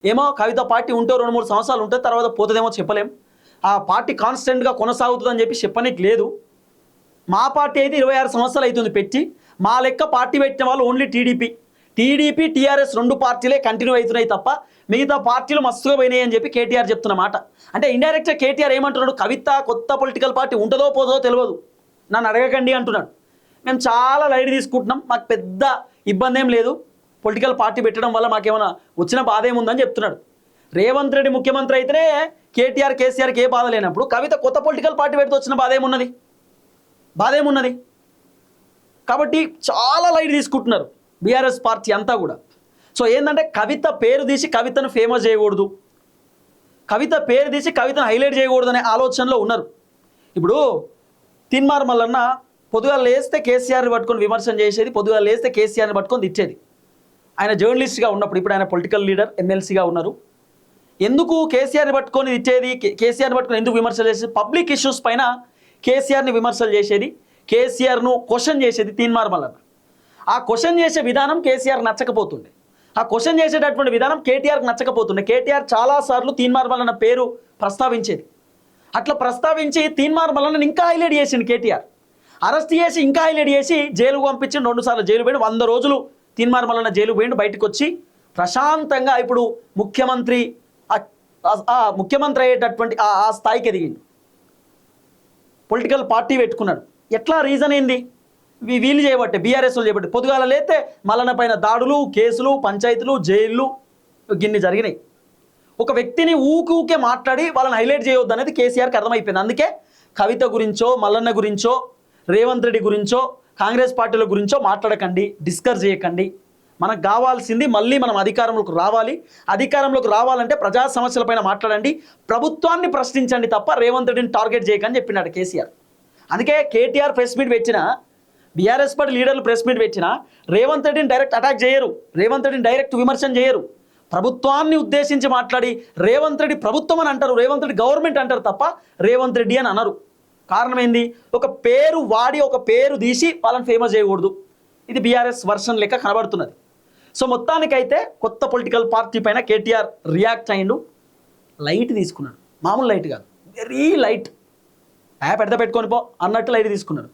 ఏమో కవిత పార్టీ ఉంటే 2-3 సంవత్సరాలు ఉంటుంది, తర్వాత పోతుందేమో చెప్పలేం. ఆ పార్టీ కాన్స్టెంట్గా కొనసాగుతుందని చెప్పి చెప్పనికి లేదు. మా పార్టీ అయితే 26 సంవత్సరాలు అవుతుంది పెట్టి. మా లెక్క పార్టీ పెట్టిన వాళ్ళు ఓన్లీ టీడీపీ టీఆర్ఎస్ 2 పార్టీలే కంటిన్యూ అవుతున్నాయి తప్ప మిగతా పార్టీలు మస్తుగా పోయినాయి అని చెప్పి కేటీఆర్ చెప్తున్న మాట. అంటే ఇండైరెక్ట్గా కేటీఆర్ ఏమంటున్నాడు, కవిత కొత్త పొలిటికల్ పార్టీ ఉంటుందో పోదో తెలియదు, నన్ను అడగకండి అంటున్నాడు. మేము చాలా లైట్ తీసుకుంటున్నాం, మాకు పెద్ద ఇబ్బంది ఏం లేదు, పొలిటికల్ పార్టీ పెట్టడం వల్ల మాకేమైనా వచ్చిన బాధ ఏముందని చెప్తున్నాడు. రేవంత్ రెడ్డి ముఖ్యమంత్రి అయితేనే కేటీఆర్ కేసీఆర్కి ఏ బాధ లేనప్పుడు కవిత కొత్త పొలిటికల్ పార్టీ పెడితే వచ్చిన బాధ ఏమున్నది. కాబట్టి చాలా లైట్ తీసుకుంటున్నారు బీఆర్ఎస్ పార్టీ అంతా కూడా. సో ఏంటంటే కవిత పేరు తీసి కవితను ఫేమస్ చేయకూడదు, కవిత పేరు తీసి కవితను హైలైట్ చేయకూడదు అనే ఆలోచనలో ఉన్నారు. ఇప్పుడు తీన్మార్ మల్లన్న పొద్దుగాలు లేస్తే కేసీఆర్ని పట్టుకొని విమర్శన చేసేది, పొద్దుగాలు లేస్తే కేసీఆర్ని పట్టుకొని తిట్టేది. ఆయన జర్నలిస్ట్గా ఉన్నప్పుడు, ఇప్పుడు ఆయన పొలిటికల్ లీడర్ ఎమ్మెల్సీగా ఉన్నారు. ఎందుకు కేసీఆర్ని పట్టుకొని తిట్టేది, కేసీఆర్ని పట్టుకొని ఎందుకు విమర్శలు చేసేది? పబ్లిక్ ఇష్యూస్ పైన కేసీఆర్ని విమర్శలు చేసేది, కేసీఆర్ను క్వశ్చన్ చేసేది తీన్మార్ మల్లన్న. ఆ క్వశ్చన్ చేసే విధానం కేసీఆర్ నచ్చకపోతుండే, ఆ క్వశ్చన్ చేసేటటువంటి విధానం కేటీఆర్కి నచ్చకపోతుండే. కేటీఆర్ చాలాసార్లు తీన్మార్ మల్లన్న పేరు ప్రస్తావించేది. అట్లా ప్రస్తావించి తీన్మార్ మల్లన్నని ఇంకా హైలైట్ చేసిండు కేటీఆర్. అరెస్ట్ చేసి ఇంకా హైలైట్ చేసి జైలుకు పంపించి 2 సార్లు జైలు పోయిండు. 100 రోజులు తీన్మార్ మల్లన్న జైలు పోయిండు. బయటకు వచ్చి ప్రశాంతంగా ఇప్పుడు ముఖ్యమంత్రి అయ్యేటటువంటి ఆ స్థాయికి ఎదిగిండు. పొలిటికల్ పార్టీ పెట్టుకున్నాడు. ఎట్లా రీజన్ ఏంది? వీళ్ళు చేయబట్టే, బీఆర్ఎస్లు చేయబట్టే. పొద్దుగాల లేతే మల్లన్న పైన దాడులు, కేసులు, పంచాయతీలు, జైళ్ళు గిన్ని జరిగినాయి. ఒక వ్యక్తిని ఊకే మాట్లాడి వాళ్ళని హైలైట్ చేయవద్దు అనేది కేసీఆర్కి అర్థమైపోయింది. అందుకే కవిత గురించో, మల్లన్న గురించో, రేవంత్ రెడ్డి గురించో, కాంగ్రెస్ పార్టీల గురించో మాట్లాడకండి, డిస్కస్ చేయకండి. మనకు కావాల్సింది మళ్ళీ మనం అధికారంలోకి రావాలి. అధికారంలోకి రావాలంటే ప్రజా సమస్యలపైన మాట్లాడండి, ప్రభుత్వాన్ని ప్రశ్నించండి తప్ప రేవంత్ రెడ్డిని టార్గెట్ చేయకని చెప్పినాడు కేసీఆర్. అందుకే కేటీఆర్ ప్రెస్ మీట్ పెట్టినా, బీఆర్ఎస్ పార్టీ లీడర్లు ప్రెస్ మీట్ పెట్టినా రేవంత్ రెడ్డిని డైరెక్ట్ అటాక్ చేయరు, రేవంత్ రెడ్డిని డైరెక్ట్ విమర్శన చేయరు. ప్రభుత్వాన్ని ఉద్దేశించి మాట్లాడి రేవంత్ రెడ్డి ప్రభుత్వం అని అంటారు, రేవంత్ రెడ్డి గవర్నమెంట్ అంటారు తప్ప రేవంత్ రెడ్డి అని అనరు. కారణం ఏంది? ఒక పేరు వాడి ఒక పేరు తీసి వాళ్ళని ఫేమస్ చేయకూడదు. ఇది బీఆర్ఎస్ వర్షన్ లెక్క కనబడుతున్నది. సో మొత్తానికైతే కొత్త పొలిటికల్ పార్టీ పైన కేటీఆర్ రియాక్ట్ అయ్యిండు. లైట్ తీసుకున్నాడు, మామూలు లైట్ కాదు, వెరీ లైట్. పెట్టుకొని పో అన్నట్టు లైట్ తీసుకున్నాడు.